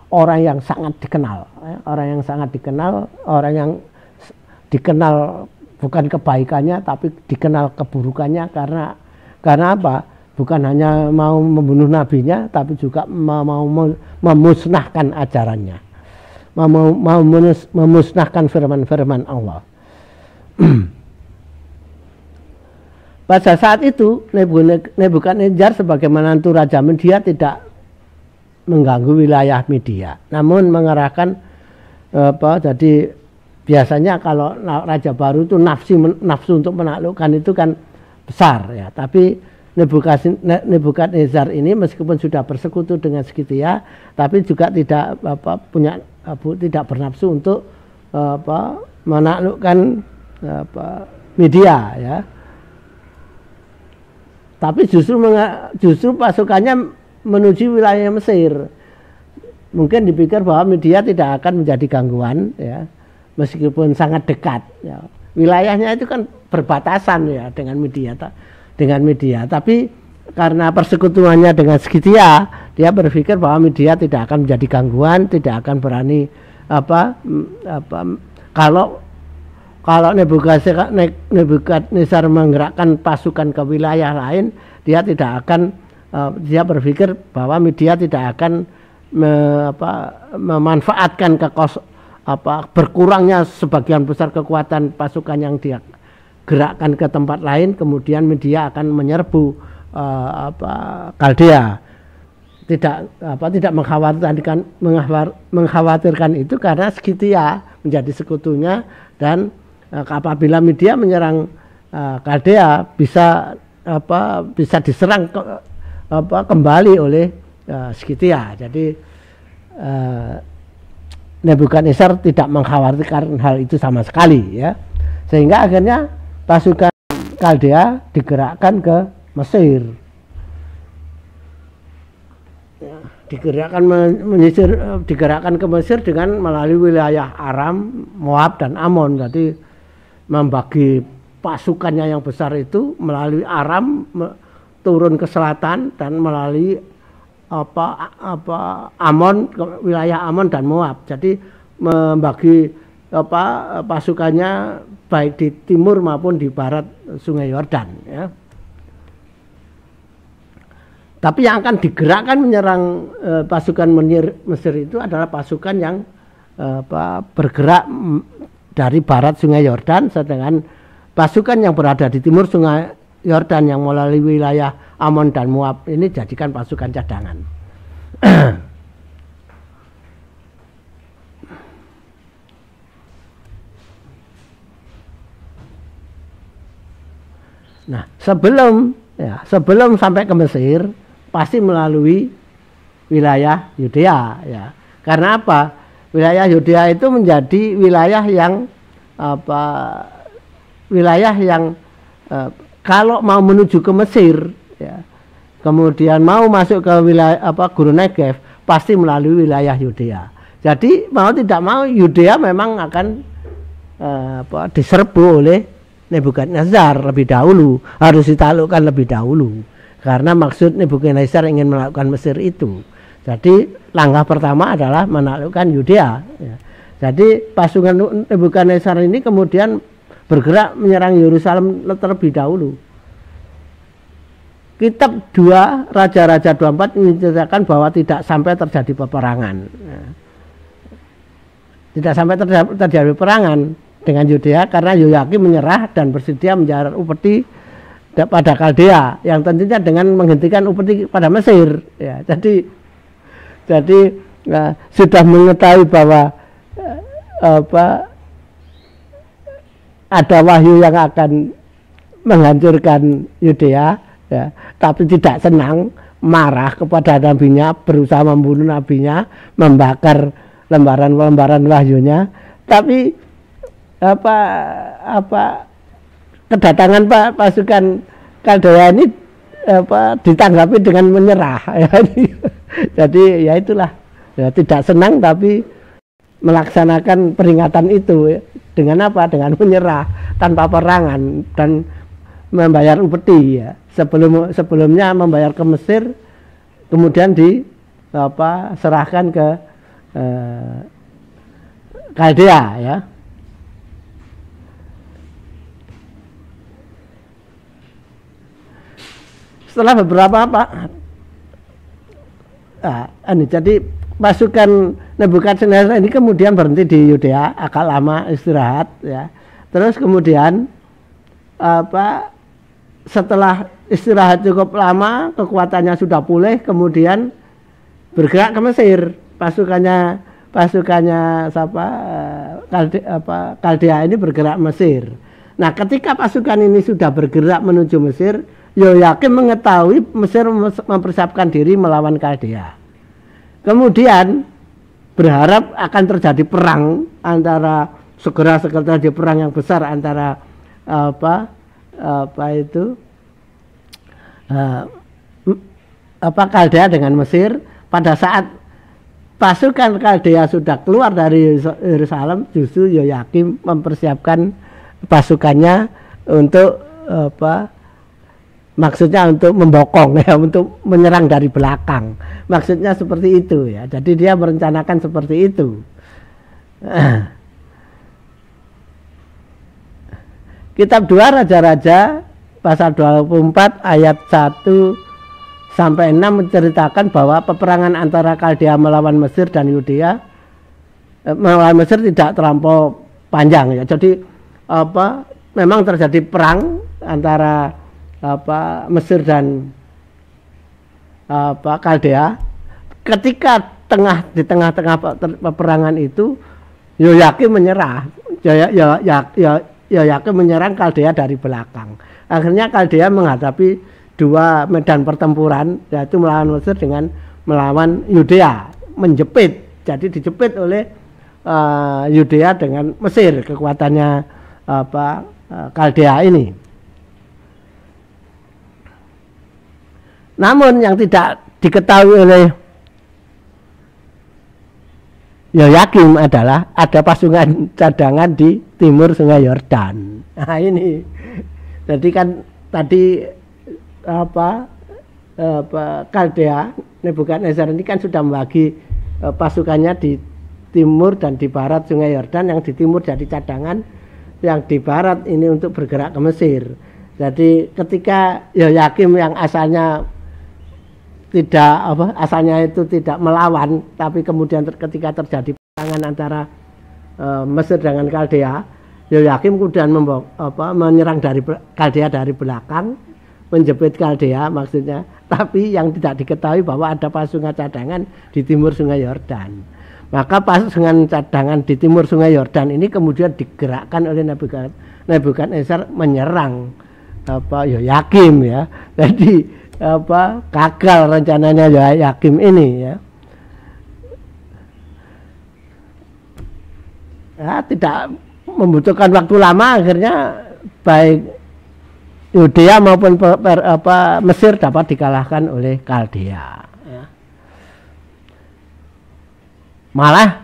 orang yang sangat dikenal, orang yang sangat dikenal, orang yang dikenal bukan kebaikannya tapi dikenal keburukannya karena apa? Bukan hanya mau membunuh nabinya tapi juga mau memusnahkan ajarannya, mau memusnahkan firman-firman Allah. Pada saat itu Nebukadnezar sebagai menantu Raja Media tidak mengganggu wilayah Media, namun mengarahkan jadi biasanya kalau raja baru itu nafsu untuk menaklukkan itu kan besar ya, tapi Nebukadnezar ini meskipun sudah bersekutu dengan Sekitia tapi juga tidak tidak bernafsu untuk menaklukkan Media ya, tapi justru pasukannya menuju wilayah Mesir. Mungkin dipikir bahwa Media tidak akan menjadi gangguan ya, meskipun sangat dekat ya. Wilayahnya itu kan berbatasan ya dengan Media, tapi karena persekutuannya dengan Sekitia, dia berpikir bahwa Media tidak akan menjadi gangguan, tidak akan berani kalau Nebukadnezar menggerakkan pasukan ke wilayah lain, dia tidak akan dia berpikir bahwa Media tidak akan memanfaatkan berkurangnya sebagian besar kekuatan pasukan yang dia gerakkan ke tempat lain, kemudian Media akan menyerbu Kaldea. Tidak mengkhawatirkan itu karena Sekitia menjadi sekutunya, dan apabila Media menyerang Kaldea bisa diserang kembali oleh Sekitia. Jadi Nebukadnezar tidak mengkhawatirkan hal itu sama sekali ya, sehingga akhirnya pasukan Kaldea digerakkan ke Mesir, digerakkan ke Mesir dengan melalui wilayah Aram, Moab dan Amon. Jadi membagi pasukannya yang besar itu melalui Aram turun ke selatan dan melalui Amon, wilayah Amon dan Moab. Jadi membagi pasukannya baik di timur maupun di barat Sungai Yordan ya. Tapi yang akan digerakkan menyerang pasukan Mesir itu adalah pasukan yang bergerak dari barat Sungai Yordan, sedangkan pasukan yang berada di timur Sungai Yordan yang melalui wilayah Amon dan Moab ini jadikan pasukan cadangan. Nah, sebelum sampai ke Mesir pasti melalui wilayah Yudea ya. Karena apa? Wilayah Yudea itu menjadi wilayah yang kalau mau menuju ke Mesir ya, kemudian mau masuk ke wilayah Gurun Negev pasti melalui wilayah Yudea. Jadi mau tidak mau Yudea memang akan diserbu oleh Nebukadnezar lebih dahulu, harus ditaklukkan lebih dahulu. Karena maksud Nebukadnezar ingin melakukan Mesir itu. Jadi langkah pertama adalah menaklukkan Yudea ya. Jadi pasukan Nebukadnezar ini kemudian bergerak menyerang Yerusalem terlebih dahulu. Kitab 2 Raja-Raja 24 menceritakan bahwa tidak sampai terjadi peperangan. tidak sampai terjadi perangan dengan Yudea karena Yoyakim menyerah dan bersedia menjadi upeti pada Kaldea yang tentunya dengan menghentikan upeti pada Mesir ya. Jadi sudah mengetahui bahwa ada wahyu yang akan menghancurkan Yudea ya, tapi tidak senang, marah kepada nabinya, berusaha membunuh nabinya, membakar lembaran-lembaran wahyunya. Tapi kedatangan pasukan Kaldea ini ditanggapi dengan menyerah ya. Jadi ya itulah ya, tidak senang tapi melaksanakan peringatan itu ya. Dengan apa? Dengan menyerah tanpa perangan dan membayar upeti ya. Sebelumnya membayar ke Mesir, kemudian serahkan ke Kaldea ya. Setelah beberapa jadi pasukan Nebukadnezar ini kemudian berhenti di Yudea agak lama istirahat ya. Terus kemudian setelah istirahat cukup lama, kekuatannya sudah pulih, kemudian bergerak ke Mesir. Pasukannya Kaldea ini bergerak Mesir. Nah, ketika pasukan ini sudah bergerak menuju Mesir, Yoyakim mengetahui Mesir mempersiapkan diri melawan Kaldea. Kemudian berharap akan terjadi perang antara segera terjadi perang yang besar antara Kaldea dengan Mesir. Pada saat pasukan Kaldea sudah keluar dari Yerusalem, justru Yoyakim mempersiapkan pasukannya untuk maksudnya untuk membokong ya, untuk menyerang dari belakang. Maksudnya seperti itu ya. Jadi dia merencanakan seperti itu. Kitab 2 Raja-Raja pasal 24 ayat 1 sampai 6 menceritakan bahwa peperangan antara Kaldea melawan Mesir dan Yudea melawan Mesir tidak terlampau panjang ya. Jadi memang terjadi perang antara Mesir dan Kaldea. Ketika di tengah-tengah peperangan itu Yoyakim menyerah. Yoyakim menyerang Kaldea dari belakang. Akhirnya Kaldea menghadapi dua medan pertempuran, yaitu melawan Mesir dengan melawan Yudea, menjepit. Jadi dijepit oleh Yudea dengan Mesir, kekuatannya Kaldea ini. Namun yang tidak diketahui oleh Yoyakim adalah ada pasukan cadangan di timur Sungai Yordan. Nah ini, jadi kan tadi Kaldea Nebukadnezar ini kan sudah membagi pasukannya di timur dan di barat Sungai Yordan. Yang di timur jadi cadangan, yang di barat ini untuk bergerak ke Mesir. Jadi ketika Yoyakim yang asalnya tidak melawan, tapi kemudian ketika terjadi peperangan antara Mesir dengan Kaldea, Yoyakim kemudian menyerang dari Kaldea dari belakang, menjepit Kaldea maksudnya. Tapi yang tidak diketahui bahwa ada pasukan cadangan di timur Sungai Yordan. Maka pasukan cadangan di timur Sungai Yordan ini kemudian digerakkan oleh Nebukadnezar menyerang Yoyakim ya. Jadi gagal rencananya Yoyakim ini ya. Tidak membutuhkan waktu lama, akhirnya baik Yudea maupun Mesir dapat dikalahkan oleh Kaldea ya. Malah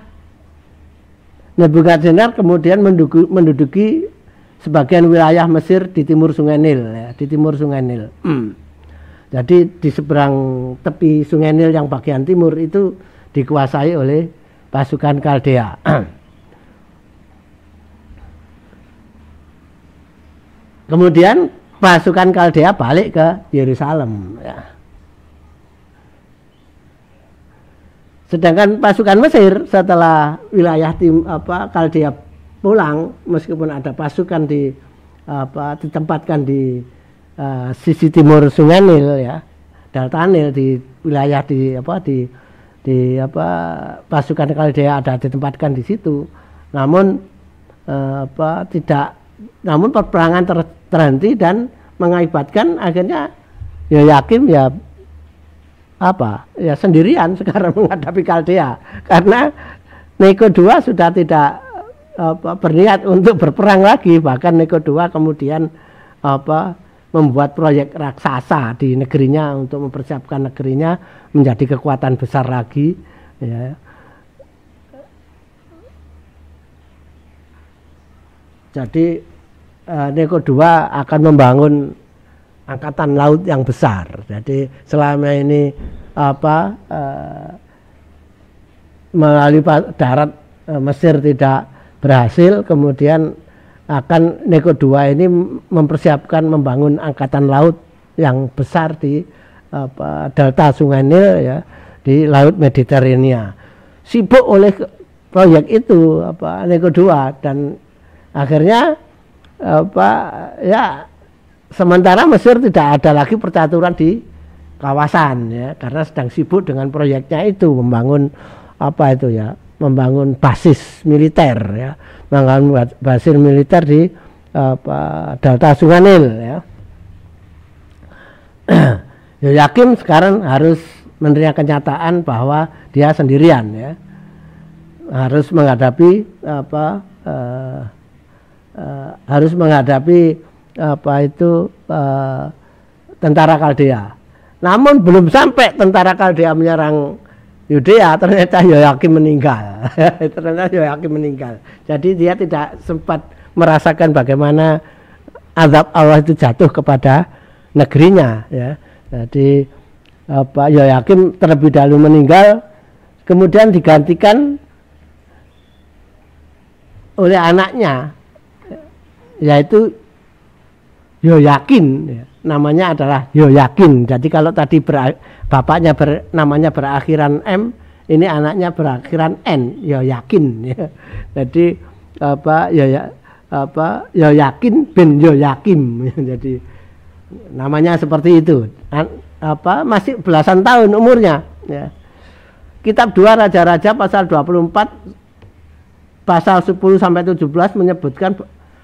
Nebukadnezar kemudian menduduki sebagian wilayah Mesir di timur Sungai Nil ya, di timur Sungai Nil. Jadi di seberang tepi Sungai Nil yang bagian timur itu dikuasai oleh pasukan Kaldea. Kemudian pasukan Kaldea balik ke Yerusalem ya. Sedangkan pasukan Mesir setelah wilayah Kaldea pulang, meskipun ada pasukan ditempatkan di sisi timur Sungai Nil ya, Delta Nil, di wilayah pasukan Kaldea ada ditempatkan di situ. Namun namun perperangan terhenti dan mengakibatkan akhirnya Yoyakim ya sendirian sekarang menghadapi Kaldea, karena Neko II sudah tidak berniat untuk berperang lagi. Bahkan Neko II kemudian membuat proyek raksasa di negerinya untuk mempersiapkan negerinya menjadi kekuatan besar lagi ya. Jadi Neko II akan membangun angkatan laut yang besar. Jadi selama ini melalui darat Mesir tidak berhasil, kemudian akan Neko II ini mempersiapkan membangun angkatan laut yang besar di delta Sungai Nil ya, di Laut Mediterania. Sibuk oleh proyek itu Neko II, dan akhirnya sementara Mesir tidak ada lagi percaturan di kawasan ya, karena sedang sibuk dengan proyeknya itu, membangun membangun basis militer ya, membangun basis militer di delta Sungai Nil ya. Yoyakim sekarang harus menerima kenyataan bahwa dia sendirian ya, harus menghadapi tentara Kaldea. Namun belum sampai tentara Kaldea menyerang Yudea, ternyata Yoyakim meninggal. Jadi dia tidak sempat merasakan bagaimana azab Allah itu jatuh kepada negerinya ya. Jadi Yoyakim terlebih dahulu meninggal, kemudian digantikan oleh anaknya, yaitu Yoyakin ya. Namanya adalah Yoyakin. Jadi kalau tadi bapaknya namanya berakhiran M, ini anaknya berakhiran N, Yoyakin ya. Jadi Yoyakin bin Yoyakim. Jadi namanya seperti itu. Masih belasan tahun umurnya ya. Kitab 2 Raja-Raja pasal 24 pasal 10 sampai 17 menyebutkan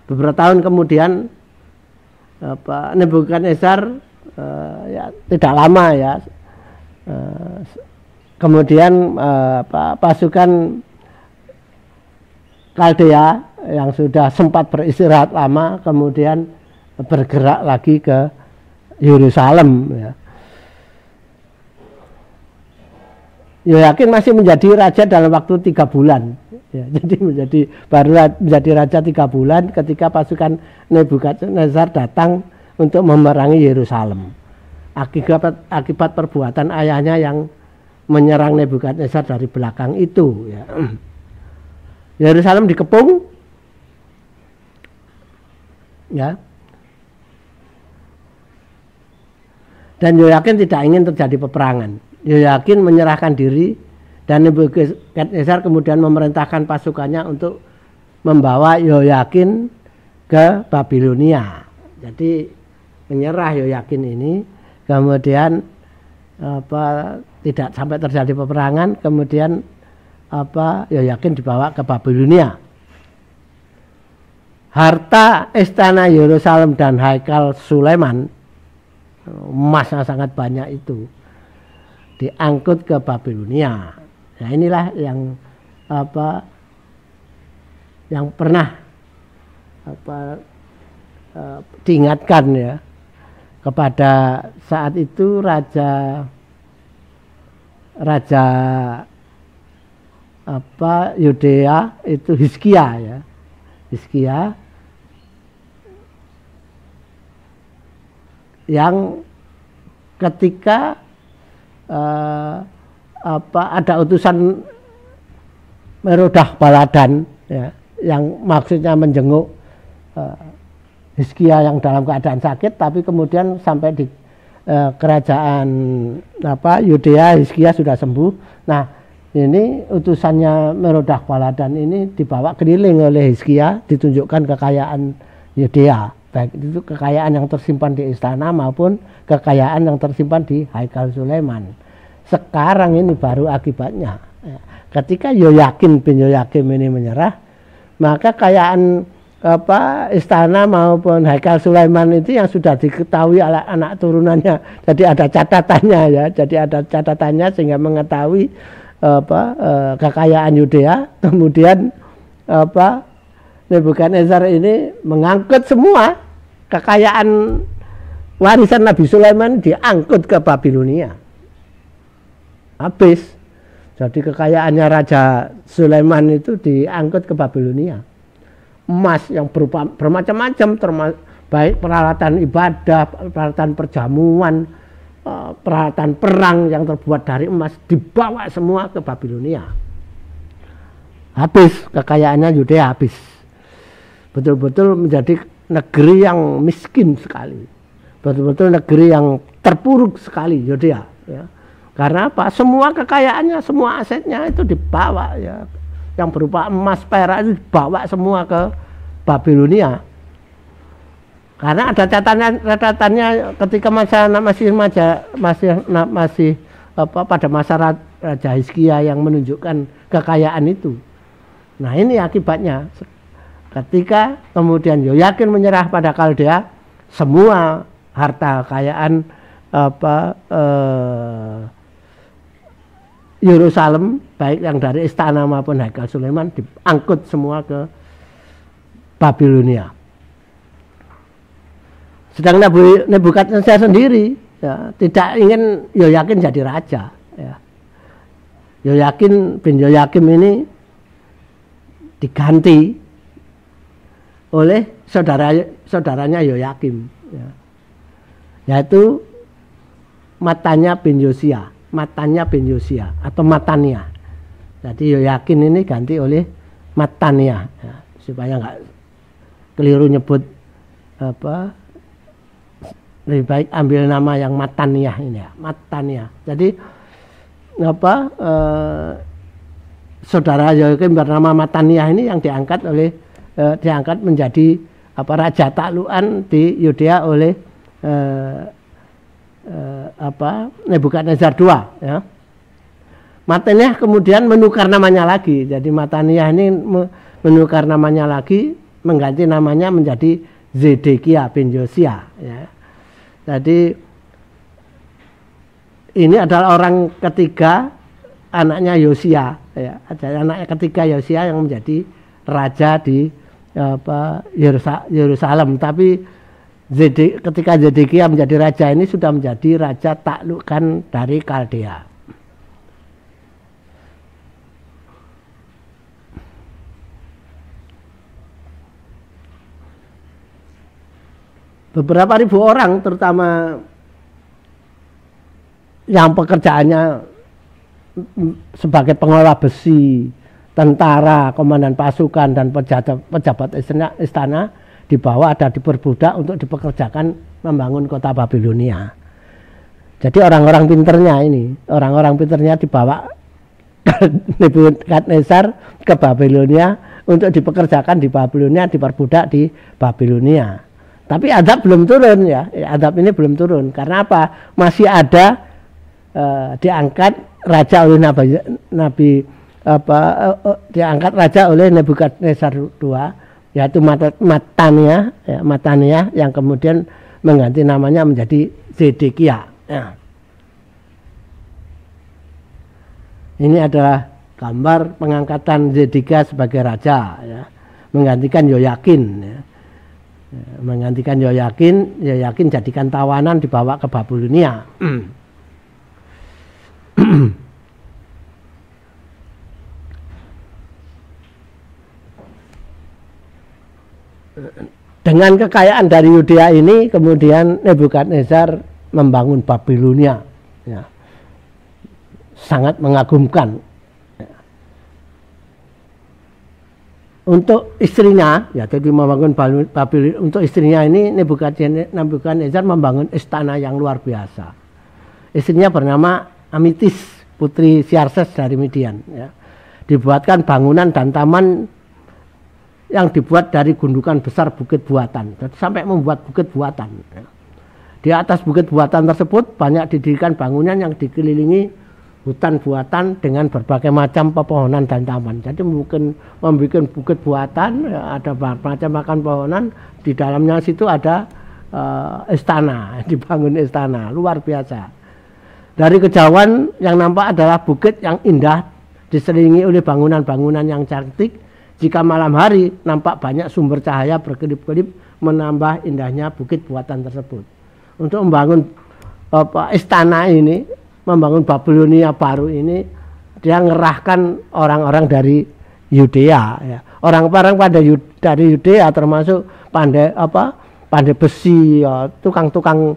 beberapa tahun kemudian Nebukadnezar ya tidak lama ya, kemudian pasukan Kaldea yang sudah sempat beristirahat lama kemudian bergerak lagi ke Yerusalem ya. Yoyakin masih menjadi raja dalam waktu 3 bulan ya, jadi baru menjadi raja 3 bulan ketika pasukan Nebukadnezar datang untuk memerangi Yerusalem akibat perbuatan ayahnya yang menyerang Nebukadnezar dari belakang itu ya. Yerusalem dikepung ya, dan Yoyakin tidak ingin terjadi peperangan. Yoyakin menyerahkan diri, dan Nebukadnezar kemudian memerintahkan pasukannya untuk membawa Yoyakin ke Babilonia. Jadi menyerah Yoyakin ini, kemudian tidak sampai terjadi peperangan, kemudian Yoyakin dibawa ke Babilonia. Harta istana Yerusalem dan Haikal Sulaiman, emasnya sangat banyak itu, diangkut ke Babilonia. Nah inilah yang yang pernah diingatkan ya kepada saat itu raja Yudea itu Hizkia ya. Hizkia yang ketika ada utusan Merodah Baladan ya, yang maksudnya menjenguk Hizkia yang dalam keadaan sakit, tapi kemudian sampai di kerajaan Yudea Hizkia sudah sembuh. Nah ini utusannya Merodach Baladan ini dibawa keliling oleh Hizkia, ditunjukkan kekayaan Yudea, baik itu kekayaan yang tersimpan di istana maupun kekayaan yang tersimpan di Haikal Sulaiman. Sekarang ini baru akibatnya. Ketika Yoyakin bin Yoyakim ini menyerah, maka kekayaan istana maupun Haikal Sulaiman itu yang sudah diketahui oleh anak turunannya. Jadi ada catatannya ya. Jadi ada catatannya sehingga mengetahui kekayaan Yudea. Kemudian Nebukadnezar ini mengangkut semua kekayaan warisan Nabi Sulaiman, diangkut ke Babilonia. Habis. Jadi kekayaannya Raja Sulaiman itu diangkut ke Babilonia. Emas yang berupa bermacam-macam, baik peralatan ibadah, peralatan perjamuan, peralatan perang yang terbuat dari emas, dibawa semua ke Babilonia. Habis kekayaannya Yudea, habis. Betul-betul menjadi negeri yang miskin sekali, betul-betul negeri yang terpuruk sekali Yudea. Ya. Karena apa? Semua kekayaannya, semua asetnya itu dibawa ya. Yang berupa emas, perak itu dibawa semua ke Babilonia. Karena ada catatannya ketika masih pada masa Raja Hizkia yang menunjukkan kekayaan itu. Nah ini akibatnya. Ketika kemudian Yoyakin menyerah pada Kaldea, semua harta kekayaan Yerusalem, baik yang dari istana maupun Haikal Sulaiman, diangkut semua ke Babilonia. Sedang Nebukadnezar sendiri ya, tidak ingin Yoyakin jadi raja. Ya. Yoyakin bin Yoyakim ini diganti oleh saudaranya Yoyakim, ya. Yaitu Matanya bin Yosia. Matanya bin Yosia atau Matania. Jadi Yoyakin ini ganti oleh Matania ya, supaya nggak keliru nyebut lebih baik ambil nama yang Matania ini ya, Matania. Jadi saudara Yoyakim bernama Matania ini yang diangkat menjadi raja taklukan di Yudea oleh Nebukadnezar II ya. Matania kemudian menukar namanya lagi. Jadi Matania ini menukar namanya lagi, mengganti namanya menjadi Zedekia bin Yosia ya. Jadi ini adalah orang ketiga anaknya Yosia ya. Ada anaknya ketiga Yosia yang menjadi raja di Yerusalem, tapi ketika Zedekia menjadi raja ini sudah menjadi raja taklukan dari Kaldea. Beberapa ribu orang, terutama yang pekerjaannya sebagai pengelola besi, tentara, komandan pasukan, dan pejabat istana dibawa dan diperbudak untuk dipekerjakan membangun kota Babilonia. Jadi orang-orang pinternya dibawa Nebukadnezar ke Babilonia untuk dipekerjakan di Babilonia, diperbudak di Babilonia. Tapi azab belum turun ya, azab ini belum turun. Karena apa? Masih ada diangkat raja oleh diangkat raja oleh Nebukadnezar II, yaitu Matania yang kemudian mengganti namanya menjadi Zedekia. Ya. Ini adalah gambar pengangkatan Zedekia sebagai raja, ya. Menggantikan Yoyakin. Ya. Menggantikan Yoyakin jadikan tawanan dibawa ke Babilonia. Dengan kekayaan dari Yudea ini kemudian Nebukadnezar membangun Babilonia ya. Sangat mengagumkan ya. Untuk istrinya ya, jadi membangun Babilonia. Untuk istrinya ini Nebukadnezar membangun istana yang luar biasa. Istrinya bernama Amitis putri Siarses dari Midian. Ya. Dibuatkan bangunan dan taman yang dibuat dari gundukan besar bukit buatan. Jadi sampai membuat bukit buatan. Ya. Di atas bukit buatan tersebut banyak didirikan bangunan yang dikelilingi hutan buatan dengan berbagai macam pepohonan dan taman. Jadi membuat bukit buatan, ya, ada macam-macam pohonan, di dalamnya situ ada istana, dibangun istana, luar biasa. Dari kejauhan yang nampak adalah bukit yang indah diselilingi oleh bangunan-bangunan yang cantik. Jika malam hari nampak banyak sumber cahaya berkedip-kedip menambah indahnya bukit buatan tersebut. Untuk membangun istana ini, membangun Babilonia baru ini, dia ngerahkan orang-orang dari Yudea. Ya. Orang-orang dari Yudea termasuk pandai besi, ya, tukang-tukang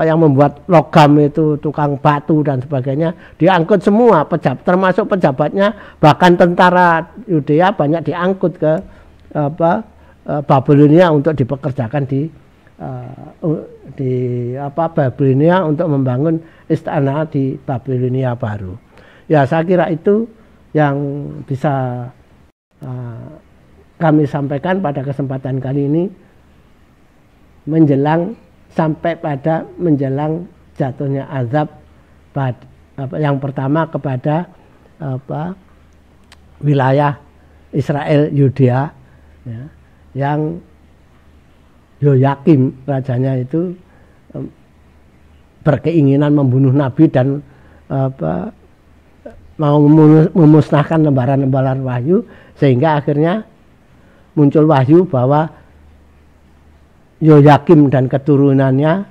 yang membuat logam itu, tukang batu dan sebagainya, diangkut semua, termasuk pejabatnya, bahkan tentara Yudea banyak diangkut ke Babilonia untuk dipekerjakan di Babilonia untuk membangun istana di Babilonia baru. Ya, saya kira itu yang bisa kami sampaikan pada kesempatan kali ini menjelang jatuhnya azab yang pertama kepada wilayah Israel Yudea, ya, yang Yoyakim rajanya itu berkeinginan membunuh Nabi dan mau memusnahkan lembaran-lembaran wahyu, sehingga akhirnya muncul wahyu bahwa Yoyakim dan keturunannya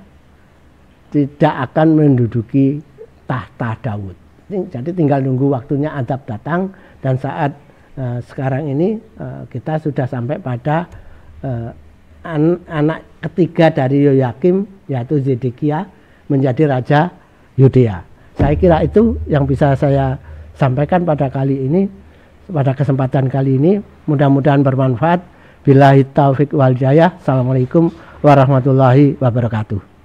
tidak akan menduduki tahta Daud. Jadi tinggal nunggu waktunya azab datang, dan saat sekarang ini kita sudah sampai pada anak ketiga dari Yoyakim, yaitu Zedekia, menjadi raja Yudea. Saya kira itu yang bisa saya sampaikan pada kesempatan kali ini. Mudah-mudahan bermanfaat. Billahi taufiq wal hidayah. Assalamualaikum warahmatullahi wabarakatuh.